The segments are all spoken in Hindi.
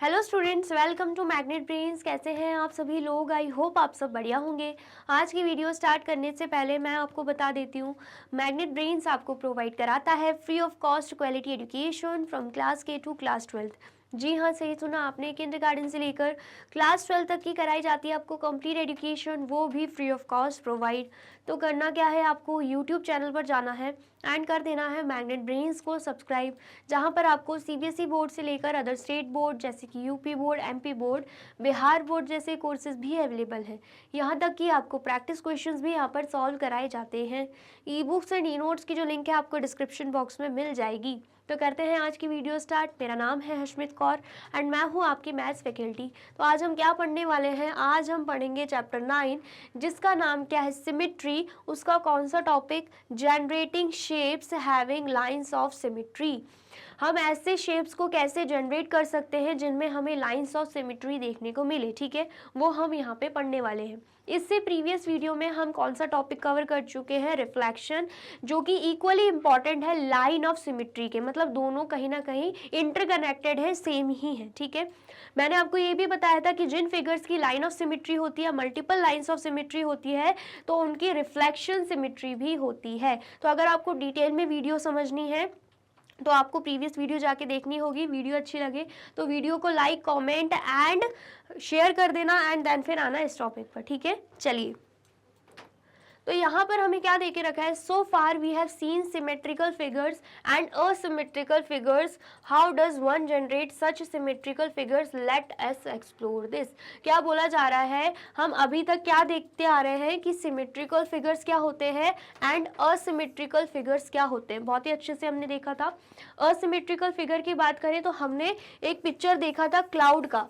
Hello students, welcome to Magnet Brains. कैसे हैं आप सभी लोग? आई होप आप सब बढ़िया होंगे। आज की वीडियो स्टार्ट करने से पहले मैं आपको बता देती हूँ, मैग्नेट ब्रेन्स आपको प्रोवाइड कराता है free of cost quality education from class के टू क्लास 12th। जी हाँ, सही सुना आपने। किंडरगार्टन से लेकर क्लास 12 तक की कराई जाती है आपको कंप्लीट एजुकेशन, वो भी फ्री ऑफ कॉस्ट प्रोवाइड। तो करना क्या है, आपको यूट्यूब चैनल पर जाना है एंड कर देना है मैग्नेट ब्रेन्स को सब्सक्राइब, जहाँ पर आपको सीबीएसई बोर्ड से लेकर अदर स्टेट बोर्ड जैसे कि UP board, MP board, Bihar board जैसे कोर्सेज भी अवेलेबल हैं। यहाँ तक कि आपको प्रैक्टिस क्वेश्चंस भी यहाँ पर सॉल्व कराए जाते हैं। E books and e notes की जो लिंक है आपको डिस्क्रिप्शन बॉक्स में मिल जाएगी। तो करते हैं आज की वीडियो स्टार्ट। मेरा नाम है हशमित कौर एंड मैं हूँ आपकी मैथ्स फैकल्टी। तो आज हम क्या पढ़ने वाले हैं? आज हम पढ़ेंगे चैप्टर 9, जिसका नाम क्या है? सिमिट्री। उसका कौन सा topic? Generating shapes having lines of symmetry. हम ऐसे शेप्स को कैसे जनरेट कर सकते हैं जिनमें हमें लाइंस ऑफ सिमिट्री देखने को मिले, ठीक है, वो हम यहाँ पे पढ़ने वाले हैं। इससे प्रीवियस वीडियो में हम कौन सा टॉपिक कवर कर चुके हैं? रिफ्लेक्शन, जो कि इक्वली इंपॉर्टेंट है लाइन ऑफ सिमिट्री के, मतलब दोनों कहीं ना कहीं इंटरकनेक्टेड है, सेम ही है, ठीक है। मैंने आपको ये भी बताया था कि जिन फिगर्स की लाइन ऑफ सिमिट्री होती है, मल्टीपल लाइंस ऑफ सिमिट्री होती है, तो उनकी रिफ्लेक्शन सिमिट्री भी होती है। तो अगर आपको डिटेल में वीडियो समझनी है तो आपको प्रीवियस वीडियो जाके देखनी होगी। वीडियो अच्छी लगे तो वीडियो को लाइक, कमेंट एंड शेयर कर देना एंड देन फिर आना इस टॉपिक पर, ठीक है। चलिए, तो यहाँ पर हमें क्या देके रखा है? So far we have seen symmetrical figures and asymmetrical figures, how does one generate such symmetrical figures, let us explore this. क्या बोला जा रहा है? हम अभी तक क्या देखते आ रहे हैं कि सिमेट्रिकल फिगर्स क्या होते हैं एंड असिमेट्रिकल फिगर्स क्या होते हैं। बहुत ही अच्छे से हमने देखा था। असिमेट्रिकल फिगर की बात करें तो हमने एक पिक्चर देखा था क्लाउड का,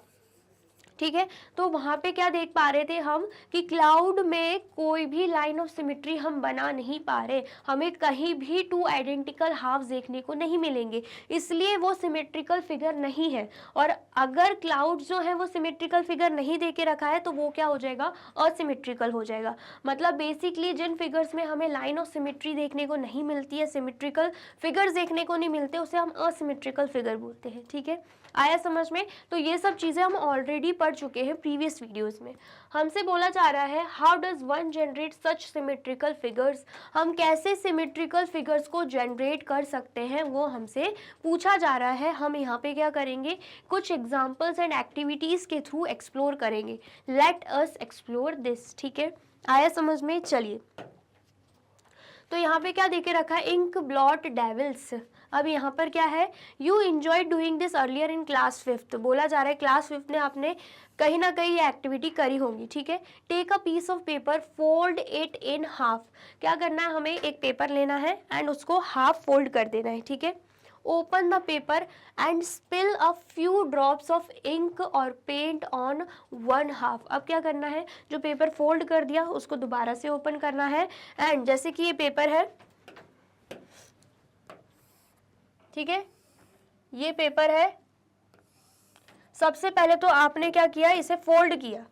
ठीक है। तो वहां पे क्या देख पा रहे थे हम कि क्लाउड में कोई भी लाइन ऑफ सिमेट्री हम बना नहीं पा रहे, हमें कहीं भी टू आइडेंटिकल हाफ्स देखने को नहीं मिलेंगे, इसलिए वो सिमेट्रिकल फिगर नहीं है। और अगर क्लाउड जो है वो सिमेट्रिकल फिगर नहीं दे के रखा है तो वो क्या हो जाएगा? असिमेट्रिकल हो जाएगा। मतलब बेसिकली जिन फिगर्स में हमें लाइन ऑफ सिमेट्री देखने को नहीं मिलती है, सिमेट्रिकल फिगर्स देखने को नहीं मिलते, उसे हम असिमेट्रिकल फिगर बोलते हैं, ठीक है। आया समझ में? तो ये सब चीज़ें हम ऑलरेडी पढ़ चुके हैं प्रीवियस वीडियोस में। हमसे बोला जा रहा है how does one generate such symmetrical figures, हम कैसे सिमेट्रिकल फिगर्स को जनरेट कर सकते हैं वो हमसे पूछा जा रहा है। हम यहाँ पे क्या करेंगे? कुछ एग्जाम्पल्स एंड एक्टिविटीज़ के थ्रू एक्सप्लोर करेंगे। लेट अस एक्सप्लोर दिस, ठीक है। आया समझ में? चलिए, तो यहाँ पे क्या देके रखा है? Ink blot devils. अब यहाँ पर क्या है? You enjoy doing this earlier in class 5th। बोला जा रहा है क्लास 5th में आपने कहीं ना कहीं ये एक्टिविटी करी होंगी, ठीक है। Take a piece of paper, fold it in half. क्या करना है? हमें एक पेपर लेना है एंड उसको हाफ फोल्ड कर देना है, ठीक है। Open the paper and spill a few drops of ink और पेंट ऑन वन हाफ। अब क्या करना है? जो पेपर फोल्ड कर दिया उसको दोबारा से ओपन करना है एंड जैसे कि ये पेपर है, ठीक है, ये पेपर है। सबसे पहले तो आपने क्या किया? इसे फोल्ड किया,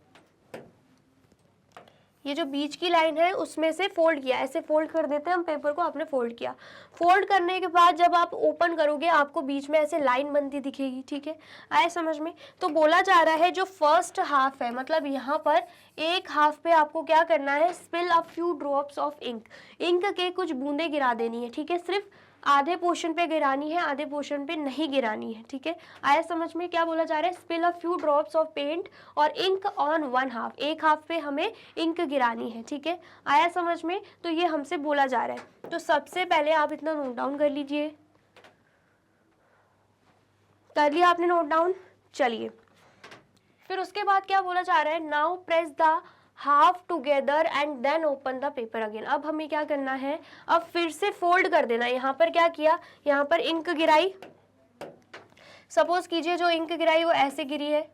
ये जो बीच की लाइन है उसमें से फोल्ड किया। ऐसे फोल्ड कर देते हैं हम पेपर को, आपने फोल्ड किया। फोल्ड करने के बाद जब आप ओपन करोगे आपको बीच में ऐसे लाइन बनती दिखेगी, ठीक है। आए समझ में? तो बोला जा रहा है जो फर्स्ट हाफ है, मतलब यहाँ पर एक हाफ पे आपको क्या करना है? Spill a few drops of ink, ink के कुछ बूंदे गिरा देनी है, ठीक है। सिर्फ आधे पोर्शन पे गिरानी है, आधे पोर्शन पे नहीं गिरानी है, ठीक है। आया समझ में? क्या बोला जा रहा है? Spill a few drops of paint और इंक ऑन वन हाफ, एक हाफ पे हमें इंक गिरानी है, ठीक है। आया समझ में? तो ये हमसे बोला जा रहा है। तो सबसे पहले आप इतना नोट डाउन कर लीजिए। कर लिया आपने नोट डाउन? चलिए, फिर उसके बाद क्या बोला जा रहा है? Now press the half together and then open the paper again. अब हमें क्या करना है? अब फिर से फोल्ड कर देना। यहाँ पर क्या किया? यहाँ पर इंक गिराई। सपोज कीजिए जो इंक गिराई वो ऐसे गिरी है,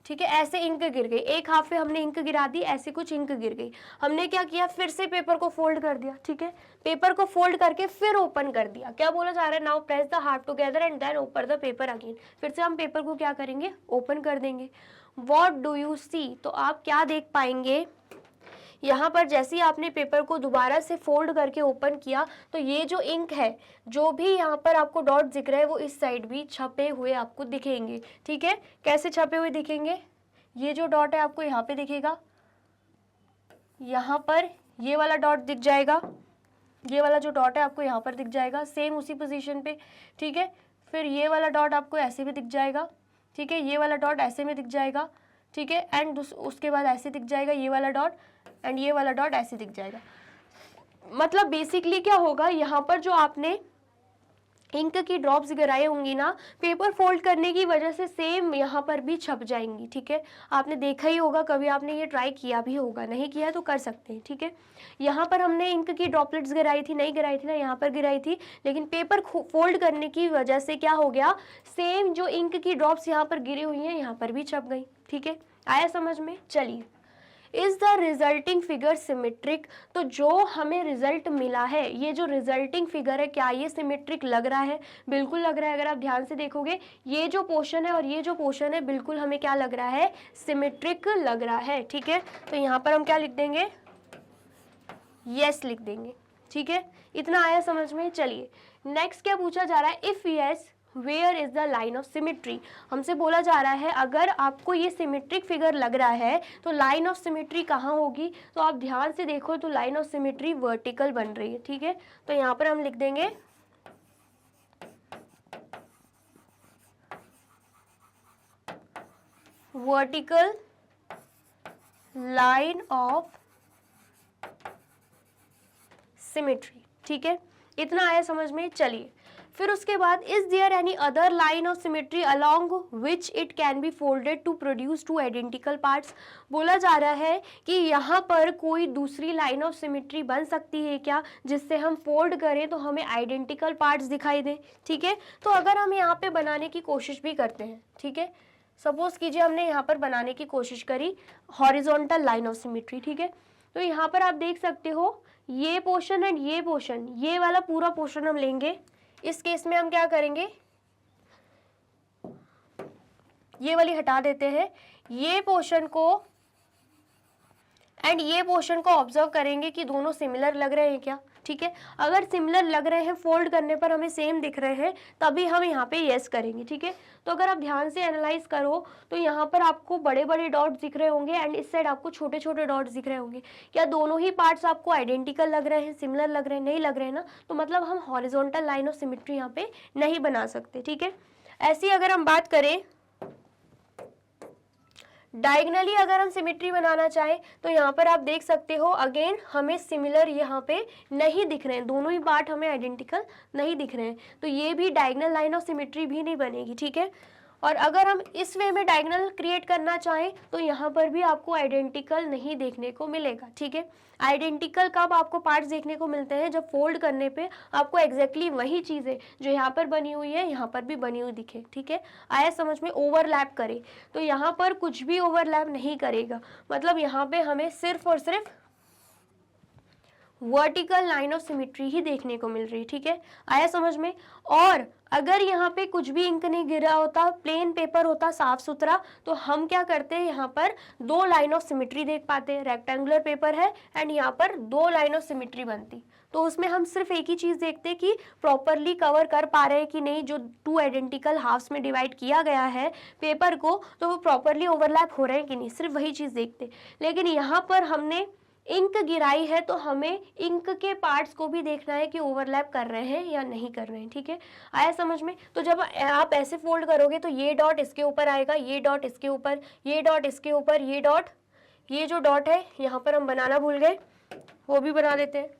ठीक है। ऐसे इंक गिर गई, एक हाफ पे हमने इंक गिरा दी, ऐसे कुछ इंक गिर गई। हमने क्या किया? फिर से पेपर को फोल्ड कर दिया, ठीक है। पेपर को फोल्ड करके फिर ओपन कर दिया। क्या बोला जा रहा है? Now press the half together and then open the paper again. फिर से हम पेपर को क्या करेंगे? ओपन कर देंगे। व्हाट डू यू सी? तो आप क्या देख पाएंगे? यहाँ पर जैसे ही आपने पेपर को दोबारा से फोल्ड करके ओपन किया तो ये जो इंक है, जो भी यहाँ पर आपको डॉट दिख रहा है वो इस साइड भी छपे हुए आपको दिखेंगे। ठीक है, कैसे छपे हुए दिखेंगे? ये जो डॉट है आपको यहाँ पे दिखेगा, यहाँ पर ये वाला डॉट दिख जाएगा, ये वाला जो डॉट है आपको यहाँ पर दिख जाएगा सेम उसी पोजीशन पे। ठीक है, फिर ये वाला डॉट आपको ऐसे भी दिख जाएगा। ठीक है, ये वाला डॉट ऐसे में दिख जाएगा। ठीक है, एंड उसके बाद ऐसे दिख जाएगा ये वाला डॉट, एंड ये वाला डॉट ऐसे दिख जाएगा। मतलब बेसिकली क्या होगा, यहाँ पर जो आपने इंक की ड्रॉप्स गिराई होंगी ना, पेपर फोल्ड करने की वजह से सेम यहाँ पर भी छप जाएंगी। ठीक है, आपने देखा ही होगा, कभी आपने ये ट्राई किया भी होगा, नहीं किया तो कर सकते हैं। ठीक है, यहाँ पर हमने इंक की ड्रॉपलेट्स गिराई थी, नहीं गिराई थी ना, यहाँ पर गिराई थी, लेकिन पेपर फोल्ड करने की वजह से क्या हो गया, सेम जो इंक की ड्रॉप्स यहाँ पर गिरी हुई हैं यहाँ पर भी छप गई। ठीक है, आया समझ में? चलिए, is the resulting figure symmetric? तो जो हमें रिजल्ट मिला है, ये जो रिजल्टिंग फिगर है, क्या ये सिमेट्रिक लग रहा है? बिल्कुल लग रहा है। अगर आप ध्यान से देखोगे, ये जो पोर्शन है और ये जो पोर्शन है, बिल्कुल हमें क्या लग रहा है, सिमेट्रिक लग रहा है। ठीक है, तो यहाँ पर हम क्या लिख देंगे, यस लिख देंगे। ठीक है, इतना आया समझ में? चलिए, नेक्स्ट क्या पूछा जा रहा है, if yes where is the line of symmetry? हमसे बोला जा रहा है अगर आपको ये सिमेट्रिक फिगर लग रहा है तो लाइन ऑफ सिमेट्री कहाँ होगी? तो आप ध्यान से देखो तो लाइन ऑफ सिमेट्री वर्टिकल बन रही है। ठीक है, तो यहाँ पर हम लिख देंगे वर्टिकल लाइन ऑफ सिमेट्री। ठीक है, इतना आया समझ में? चलिए, फिर उसके बाद is there any other line of symmetry along which it can be folded to produce two identical parts? बोला जा रहा है कि यहाँ पर कोई दूसरी लाइन ऑफ सिमेट्री बन सकती है क्या, जिससे हम फोल्ड करें तो हमें आइडेंटिकल पार्ट्स दिखाई दें। ठीक है, तो अगर हम यहाँ पे बनाने की कोशिश भी करते हैं, ठीक है, सपोज कीजिए हमने यहाँ पर बनाने की कोशिश करी हॉरिजॉन्टल लाइन ऑफ सिमेट्री। ठीक है, तो यहाँ पर आप देख सकते हो ये पोर्शन एंड ये पोर्शन, ये वाला पूरा पोर्शन हम लेंगे। इस केस में हम क्या करेंगे, ये वाली हटा देते हैं, ये पोर्शन को एंड ये पोर्शन को ऑब्जर्व करेंगे कि दोनों सिमिलर लग रहे हैं क्या। ठीक है, अगर सिमिलर लग रहे हैं, फोल्ड करने पर हमें सेम दिख रहे हैं, तभी हम यहाँ पे यस करेंगे। ठीक है, तो अगर आप ध्यान से एनालाइज करो तो यहाँ पर आपको बड़े बड़े डॉट्स दिख रहे होंगे एंड इस साइड आपको छोटे छोटे डॉट्स दिख रहे होंगे। क्या दोनों ही पार्ट्स आपको आइडेंटिकल लग रहे हैं, सिमिलर लग रहे हैं? नहीं लग रहे हैं ना, तो मतलब हम हॉरिजॉन्टल लाइन ऑफ सिमेट्री यहाँ पे नहीं बना सकते। ठीक है, ऐसी अगर हम बात करें डायगनली, अगर हम सिमेट्री बनाना चाहें तो यहाँ पर आप देख सकते हो अगेन हमें सिमिलर यहाँ पे नहीं दिख रहे हैं, दोनों ही पार्ट हमें आइडेंटिकल नहीं दिख रहे हैं, तो ये भी डायगनल लाइन ऑफ सिमेट्री भी नहीं बनेगी। ठीक है, और अगर हम इस वे में डायगोनल क्रिएट करना चाहें तो यहाँ पर भी आपको आइडेंटिकल नहीं देखने को मिलेगा। ठीक है, आइडेंटिकल कब आपको पार्ट्स देखने को मिलते हैं, जब फोल्ड करने पे आपको एग्जैक्टली वही चीज़ें जो यहाँ पर बनी हुई है यहाँ पर भी बनी हुई दिखे। ठीक है, आया समझ में? ओवरलैप करे, तो यहाँ पर कुछ भी ओवरलैप नहीं करेगा, मतलब यहाँ पे हमें सिर्फ और सिर्फ वर्टिकल लाइन ऑफ सिमेट्री ही देखने को मिल रही है। ठीक है, आया समझ में? और अगर यहाँ पे कुछ भी इंक नहीं गिरा होता, प्लेन पेपर होता साफ सुथरा, तो हम क्या करते हैं, यहाँ पर दो लाइन ऑफ सिमेट्री देख पाते हैं। रेक्टेंगुलर पेपर है एंड यहाँ पर दो लाइन ऑफ सिमेट्री बनती, तो उसमें हम सिर्फ एक ही चीज़ देखते कि प्रॉपरली कवर कर पा रहे हैं कि नहीं, जो टू आइडेंटिकल हाफ्स में डिवाइड किया गया है पेपर को, तो वो प्रॉपरली ओवरलैप हो रहे हैं कि नहीं, सिर्फ वही चीज़ देखते। लेकिन यहाँ पर हमने इंक गिराई है तो हमें इंक के पार्ट्स को भी देखना है कि ओवरलैप कर रहे हैं या नहीं कर रहे हैं। ठीक है, आया समझ में? तो जब आप ऐसे फोल्ड करोगे तो ये डॉट इसके ऊपर आएगा, ये डॉट इसके ऊपर, ये डॉट इसके ऊपर, ये डॉट, ये जो डॉट है यहाँ पर हम बनाना भूल गए, वो भी बना देते हैं।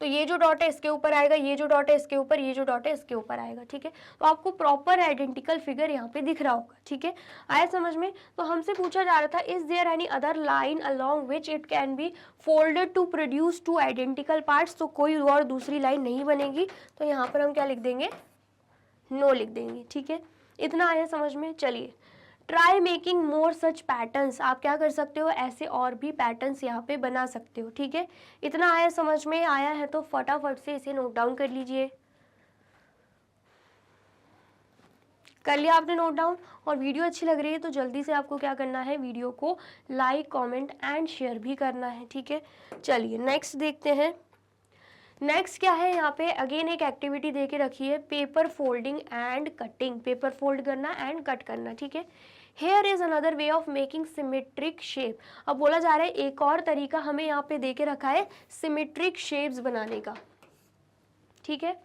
तो ये जो डॉट है इसके ऊपर आएगा, ये जो डॉट है इसके ऊपर, ये जो डॉट है इसके ऊपर आएगा। ठीक है, तो आपको प्रॉपर आइडेंटिकल फिगर यहाँ पे दिख रहा होगा। ठीक है, आया समझ में? तो हमसे पूछा जा रहा था is there any other line along which it can be folded to produce two identical parts? तो कोई और दूसरी लाइन नहीं बनेगी, तो यहाँ पर हम क्या लिख देंगे, नो लिख देंगे। ठीक है, इतना आया समझ में? चलिए, ट्राई मेकिंग मोर सच पैटर्न्स, आप क्या कर सकते हो, ऐसे और भी पैटर्न्स यहाँ पे बना सकते हो। ठीक है, इतना आया समझ में? आया है तो फटाफट से इसे नोट डाउन कर लीजिए। कर लिया आपने नोट डाउन? और वीडियो अच्छी लग रही है तो जल्दी से आपको क्या करना है, वीडियो को लाइक, कमेंट एंड शेयर भी करना है, ठीक है। चलिए नेक्स्ट देखते हैं। नेक्स्ट क्या है, यहाँ पे अगेन एक एक्टिविटी दे के रखी है, paper folding and cutting. Paper fold करना एंड कट करना, ठीक है। Here is another way of making symmetric shape. अब बोला जा रहा है एक और तरीका हमें यहाँ पे दे के रखा है सिमेट्रिक शेप्स बनाने का, ठीक है।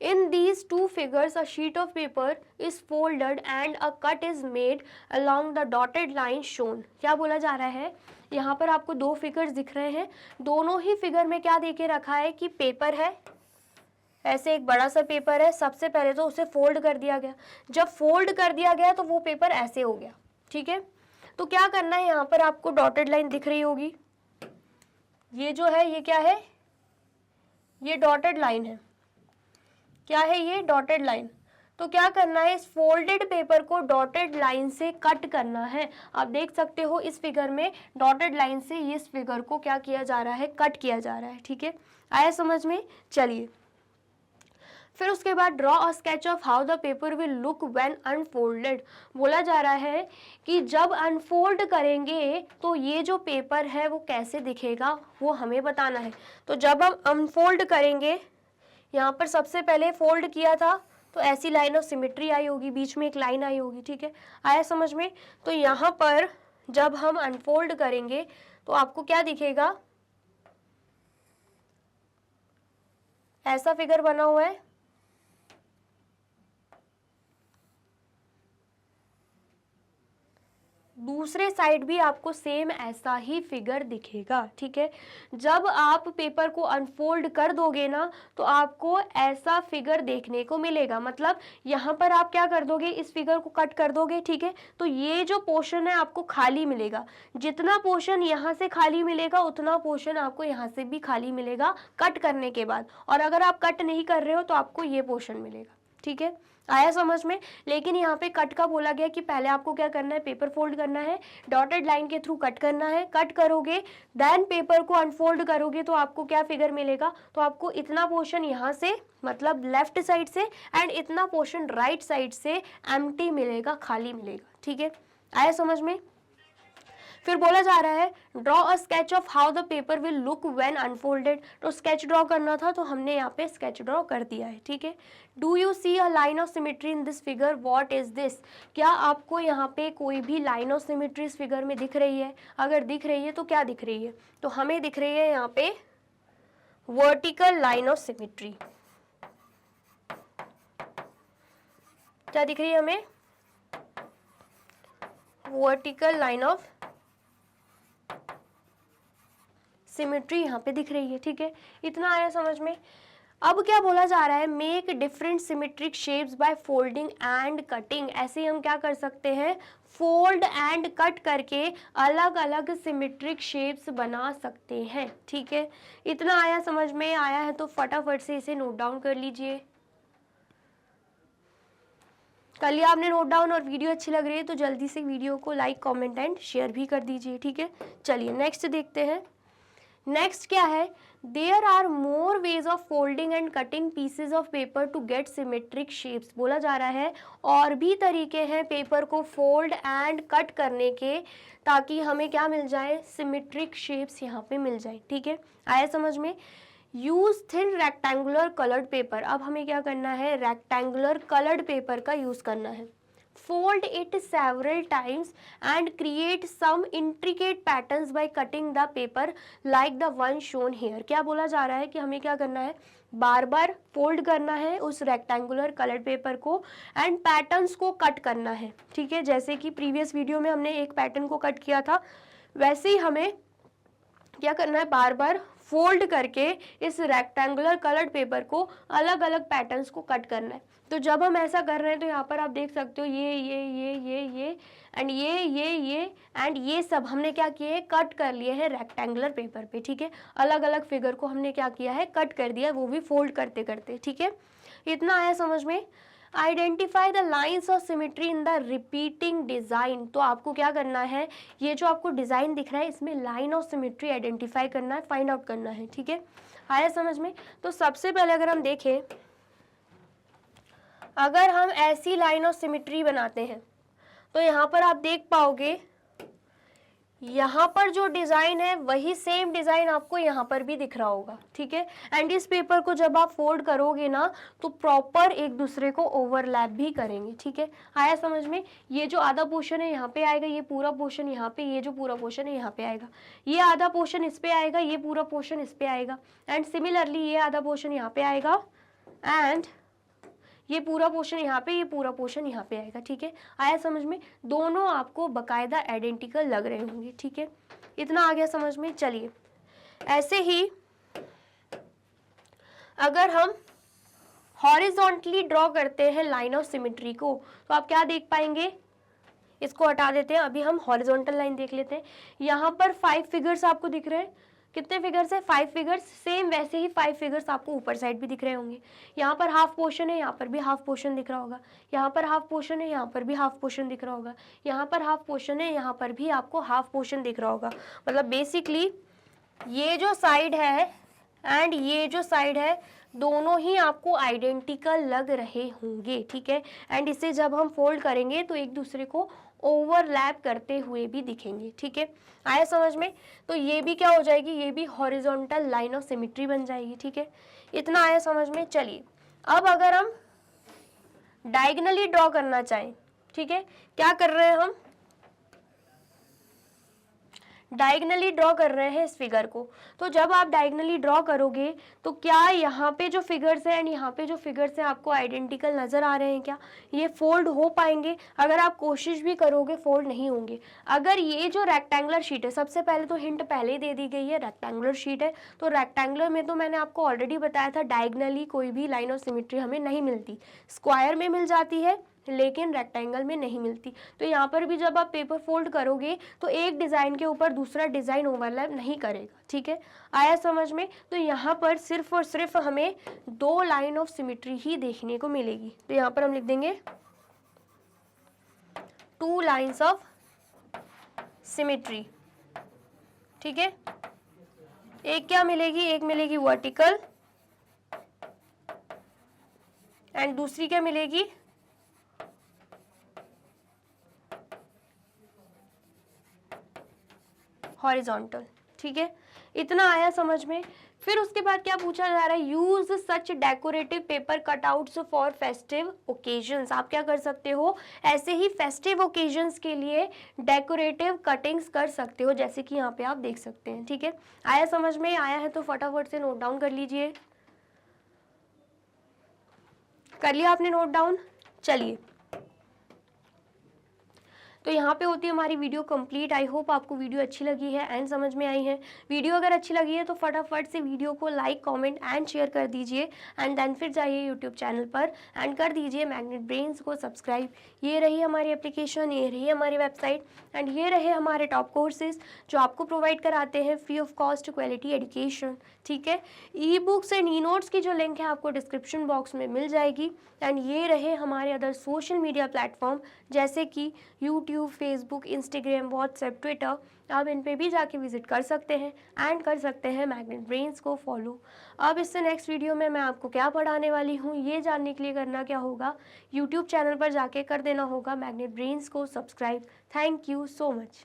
In these two figures, a sheet of paper is folded and a cut is made along the dotted line shown. क्या बोला जा रहा है, यहाँ पर आपको दो फिगर्स दिख रहे हैं, दोनों ही फिगर में क्या देके रखा है कि पेपर है, ऐसे एक बड़ा सा पेपर है, सबसे पहले तो उसे फोल्ड कर दिया गया, जब फोल्ड कर दिया गया तो वो पेपर ऐसे हो गया, ठीक है। तो क्या करना है, यहाँ पर आपको डॉटेड लाइन दिख रही होगी, ये जो है ये क्या है, ये डॉटेड लाइन है, क्या है ये, डॉटेड लाइन। तो क्या करना है, इस फोल्डेड पेपर को डॉटेड लाइन से कट करना है। आप देख सकते हो इस फिगर में डॉटेड लाइन से इस फिगर को क्या किया जा रहा है, कट किया जा रहा है, ठीक है। आया समझ में? चलिए फिर उसके बाद draw a sketch of how the paper will look when unfolded. बोला जा रहा है कि जब अनफोल्ड करेंगे तो ये जो पेपर है वो कैसे दिखेगा, वो हमें बताना है। तो जब हम अनफोल्ड करेंगे, यहाँ पर सबसे पहले फोल्ड किया था तो ऐसी लाइन ऑफ सिमेट्री आई होगी, बीच में एक लाइन आई होगी, ठीक है। आया समझ में? तो यहाँ पर जब हम अनफोल्ड करेंगे तो आपको क्या दिखेगा, ऐसा फिगर बना हुआ है, दूसरे साइड भी आपको सेम ऐसा ही फिगर दिखेगा, ठीक है। जब आप पेपर को अनफोल्ड कर दोगे ना तो आपको ऐसा फिगर देखने को मिलेगा, मतलब यहाँ पर आप क्या कर दोगे, इस फिगर को कट कर दोगे, ठीक है। तो ये जो पोर्शन है आपको खाली मिलेगा, जितना पोर्शन यहाँ से खाली मिलेगा उतना पोर्शन आपको यहाँ से भी खाली मिलेगा कट करने के बाद, और अगर आप कट नहीं कर रहे हो तो आपको ये पोर्शन मिलेगा, ठीक है। आया समझ में? लेकिन यहाँ पे कट का बोला गया कि पहले आपको क्या करना है, पेपर फोल्ड करना है, डॉटेड लाइन के थ्रू कट करना है, कट करोगे देन पेपर को अनफोल्ड करोगे तो आपको क्या फिगर मिलेगा, तो आपको इतना पोर्शन यहाँ से मतलब लेफ्ट साइड से एंड इतना पोर्शन राइट साइड से एम्प्टी मिलेगा, खाली मिलेगा, ठीक है। आया समझ में? फिर बोला जा रहा है draw a sketch of how the paper will look when unfolded. तो स्केच ड्रॉ करना था तो हमने यहाँ पे स्केच ड्रॉ कर दिया है, ठीक है। Do you see a line of symmetry in this figure, what is this. क्या आपको यहाँ पे कोई भी लाइन ऑफ सिमेट्री इस फिगर में दिख रही है? अगर दिख रही है तो क्या दिख रही है, तो हमें दिख रही है यहाँ पे वर्टिकल लाइन ऑफ सिमेट्री। क्या दिख रही है हमें, वर्टिकल लाइन ऑफ सिमेट्री यहाँ पे दिख रही है, ठीक है। इतना आया समझ में? अब क्या बोला जा रहा है, make different symmetric shapes by folding and cutting. ऐसे हम क्या कर सकते हैं, फोल्ड एंड कट करके अलग अलग सिमेट्रिक शेप्स बना सकते हैं, ठीक है। इतना आया समझ में? आया है तो फटाफट से इसे नोट डाउन कर लीजिए। कर लिया आपने नोट डाउन? और वीडियो अच्छी लग रही है तो जल्दी से वीडियो को लाइक, कमेंट एंड शेयर भी कर दीजिए, ठीक है। चलिए नेक्स्ट देखते हैं। नेक्स्ट क्या है, there are more ways of folding and cutting pieces of paper to get symmetric shapes. बोला जा रहा है और भी तरीके हैं पेपर को फोल्ड एंड कट करने के, ताकि हमें क्या मिल जाए, सिमेट्रिक शेप्स यहाँ पे मिल जाए, ठीक है। आया समझ में? Use thin rectangular coloured paper. अब हमें क्या करना है, रेक्टेंगुलर कलर्ड पेपर का यूज करना है। Fold it several times and create some intricate patterns by cutting the paper like the one shown here। क्या बोला जा रहा है कि हमें क्या करना है, बार बार फोल्ड करना है उस रेक्टेंगुलर कलर्ड पेपर को एंड पैटर्न्स को कट करना है, ठीक है। जैसे कि प्रीवियस वीडियो में हमने एक पैटर्न को कट किया था, वैसे ही हमें क्या करना है, बार बार फोल्ड करके इस रेक्टेंगुलर कलर्ड पेपर को अलग अलग पैटर्न्स को कट करना है। तो जब हम ऐसा कर रहे हैं तो यहाँ पर आप देख सकते हो ये एंड ये एंड ये सब हमने क्या किए हैं, कट कर लिए हैं रेक्टेंगुलर पेपर पे, ठीक है। अलग अलग फिगर को हमने क्या किया है, कट कर दिया, वो भी फोल्ड करते करते, ठीक है। इतना आया समझ में? Identify the lines of symmetry in the repeating design. तो आपको क्या करना है, ये जो आपको डिजाइन दिख रहा है इसमें लाइन ऑफ सिमेट्री आइडेंटिफाई करना है, फाइंड आउट करना है, ठीक है। आया समझ में? तो सबसे पहले अगर हम देखें, अगर हम ऐसी लाइन ऑफ सिमेट्री बनाते हैं तो यहाँ पर आप देख पाओगे यहाँ पर जो डिज़ाइन है वही सेम डिज़ाइन आपको यहाँ पर भी दिख रहा होगा, ठीक है। एंड इस पेपर को जब आप फोल्ड करोगे ना तो प्रॉपर एक दूसरे को ओवरलैप भी करेंगे, ठीक है। आया समझ में? ये जो आधा पोर्शन है यहाँ पे आएगा, ये पूरा पोर्शन यहाँ पे, ये जो पूरा पोर्शन है यहाँ पे आएगा, ये आधा पोर्शन इस पे आएगा, ये पूरा पोर्शन इस पे आएगा। एंड सिमिलरली ये आधा पोर्शन यहाँ पे आएगा एंड ये पूरा पोर्शन यहाँ पे, ये पूरा पोर्शन यहाँ पे आएगा, ठीक है। आया समझ में? दोनों आपको बकायदा आइडेंटिकल लग रहे होंगे, ठीक है। इतना आ गया समझ में? चलिए, ऐसे ही अगर हम हॉरिजॉन्टली ड्रॉ करते हैं लाइन ऑफ सिमेट्री को तो आप क्या देख पाएंगे? इसको हटा देते हैं, अभी हम हॉरिजॉन्टल लाइन देख लेते हैं। यहाँ पर 5 फिगर्स आपको दिख रहे हैं। कितने फिगर्स है? 5 फिगर्स। सेम वैसे ही 5 फिगर्स आपको ऊपर साइड भी दिख रहे होंगे। यहाँ पर हाफ पोर्शन है, यहाँ पर भी हाफ पोर्शन दिख रहा होगा, यहाँ पर हाफ पोर्शन है, यहाँ पर भी हाफ पोर्शन दिख रहा होगा, यहाँ पर हाफ पोर्शन है, यहाँ पर भी आपको हाफ पोर्शन दिख रहा होगा। मतलब बेसिकली ये जो साइड है एंड ये जो साइड है दोनों ही आपको आइडेंटिकल लग रहे होंगे, ठीक है। एंड इसे जब हम फोल्ड करेंगे तो एक दूसरे को ओवरलैप करते हुए भी दिखेंगे, ठीक है। आया समझ में? तो ये भी क्या हो जाएगी? ये भी हॉरिजॉन्टल लाइन ऑफ सिमेट्री बन जाएगी, ठीक है। इतना आया समझ में? चलिए, अब अगर हम डायगोनली ड्रॉ करना चाहें, ठीक है, क्या कर रहे हैं हम? डायगोनली ड्रॉ कर रहे हैं इस फिगर को। तो जब आप डायगोनली ड्रॉ करोगे तो क्या यहाँ पे जो फिगर्स हैं एंड यहाँ पे जो फिगर्स हैं आपको आइडेंटिकल नज़र आ रहे हैं क्या? ये फोल्ड हो पाएंगे? अगर आप कोशिश भी करोगे फोल्ड नहीं होंगे। अगर ये जो रेक्टेंगुलर शीट है, सबसे पहले तो हिंट पहले ही दे दी गई है, रेक्टेंगुलर शीट है, तो रेक्टेंगुलर में तो मैंने आपको ऑलरेडी बताया था डायगोनली कोई भी लाइन ऑफ सिमेट्री हमें नहीं मिलती। स्क्वायर में मिल जाती है लेकिन रेक्टेंगल में नहीं मिलती। तो यहाँ पर भी जब आप पेपर फोल्ड करोगे तो एक डिज़ाइन के ऊपर दूसरा डिज़ाइन ओवरलैप नहीं करेगा, ठीक है। आया समझ में? तो यहाँ पर सिर्फ और सिर्फ हमें 2 लाइन ऑफ सिमेट्री ही देखने को मिलेगी। तो यहाँ पर हम लिख देंगे 2 लाइन्स ऑफ सिमेट्री, ठीक है। एक क्या मिलेगी? एक मिलेगी वर्टिकल एंड दूसरी क्या मिलेगी? हॉरिजॉन्टल, ठीक है। इतना आया समझ में? फिर उसके बाद क्या पूछा जा रहा है? Use such decorative paper cutouts for festive occasions. आप क्या कर सकते हो? ऐसे ही फेस्टिव ओकेजन्स के लिए डेकोरेटिव कटिंग्स कर सकते हो, जैसे कि यहाँ पे आप देख सकते हैं, ठीक है। आया समझ में? आया है तो फटाफट से नोट डाउन कर लीजिए। कर लिया आपने नोट डाउन? चलिए, तो यहाँ पे होती है हमारी वीडियो कंप्लीट। आई होप आपको वीडियो अच्छी लगी है एंड समझ में आई है। वीडियो अगर अच्छी लगी है तो फटाफट से वीडियो को लाइक, कमेंट एंड शेयर कर दीजिए एंड देन फिर जाइए यूट्यूब चैनल पर एंड कर दीजिए मैग्नेट ब्रेन्स को सब्सक्राइब। ये रही हमारी एप्लीकेशन, ये रही हमारी वेबसाइट एंड ये रहे हमारे टॉप कोर्सेज जो आपको प्रोवाइड कराते हैं free of cost quality education, ठीक है। E books and e notes की जो लिंक है आपको डिस्क्रिप्शन बॉक्स में मिल जाएगी। एंड ये रहे हमारे अदर सोशल मीडिया प्लेटफॉर्म जैसे कि YouTube, Facebook, Instagram, WhatsApp, Twitter. आप इन पे भी जाके विजिट कर सकते हैं एंड कर सकते हैं मैग्नेट ब्रेन्स को फॉलो। अब इससे नेक्स्ट वीडियो में मैं आपको क्या पढ़ाने वाली हूँ ये जानने के लिए करना क्या होगा? यूट्यूब चैनल पर जाके कर देना होगा मैग्नेट ब्रेन्स को subscribe. Thank you so much.